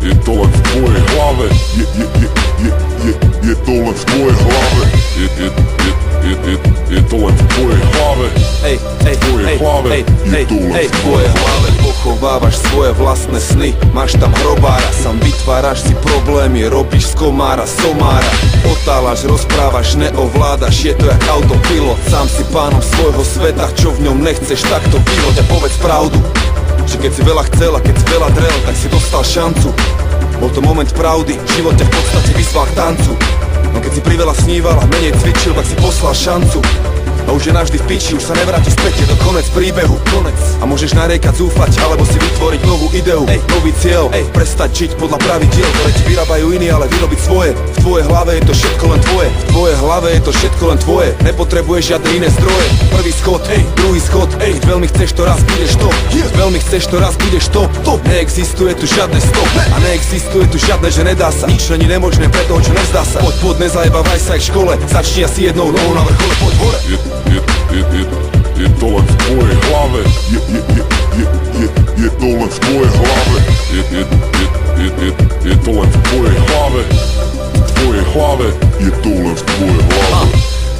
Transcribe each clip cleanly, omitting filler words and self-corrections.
Je to len v tvojej hlave. Je to len v tvojej hlave. Je to len v tvojej hlave. V tvojej hlave. Je to len v tvojej hlave. Pochovávaš svoje vlastné sny, máš tam hrobára, sám vytváraš si problémy, robíš z komára somára. Otáľaš, rozprávaš, neovládaš, je to jak autopilot. Sám si pánom svojho sveta, čo v ňom nechceš, tak to vyloď a povedz pravdu. Že keď si veľa chcel a keď si veľa drel, tak si dostal šancu. Bol to moment pravdy, život ťa v podstate vyzval k tancu. No keď si priveľa sníval a menej cvičil, tak si poslal šancu. A už je navždy v piči, už sa nevráti späť, je to konec príbehu, konec. A môžeš nariekať, zúfať, alebo si vytvoriť novú ideu, nový cieľ, prestať žiť podľa pravidiel, ktoré ti vyrábajú iní, ale vyrobiť svoje. V tvojej hlave je to všetko len tvoje, v tvojej hlave je to všetko len tvoje. Nepotrebuješ žiadne iné zdroje. Prvý schod, druhý schod, keď veľmi chceš, to raz budeš to. Veľmi chceš, to raz budeš to. Neexistuje tu žiadne stop a neexistuje tu žiadne, že nedá sa. Nič není nemožné pre toho, čo nezdá sa. Poď, nezajebávaj sa jak v škole, začni asi jednou nohou na vrchole, poď hore. Je to len v tvojej hlave. Je to len v tvojej hlave. Je to len v tvojej hlave. V tvojej hlave. Je to len v tvojej hlave.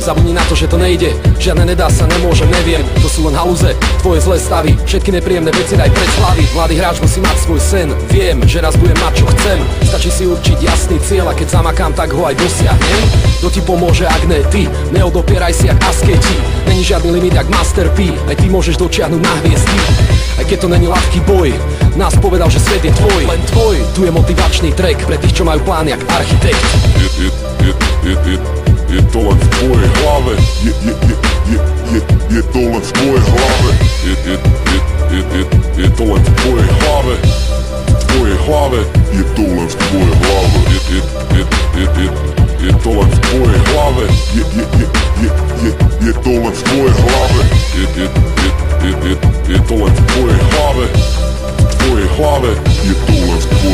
Zabudni na to, že to nejde, žiadne nedá sa, nemôžem, neviem. To sú len halúze, tvoje zlé stavy, všetky nepríjemné veci daj pred hlavy. Mladý hráč musí mať svoj sen, viem, že raz budem mať čo chcem. Stačí si určiť jasný cieľ a keď zamakám, tak ho aj dosiahnem. Kto ti pomôže, ak ne ty, neodopieraj si jak asketi. Není žiadny limit jak Master P, aj ty môžeš dočiahnuť na hviezdy. Aj keď to není ľahký boj, nás povedal, že svet je tvoj, len tvoj. Tu je motivačný track pre tých, čo majú plán jak architekt. Je to len v tvojej hlave. Je to len v tvojej hlave. Je to len v tvojej hlave. V tvojej hlave. Je to len v tvojej hlave. Je to len v tvojej hlave. Je to len v tvojej hlave. Je to len v tvojej hlave. V tvojej hlave. Je to len v tvojej hlave.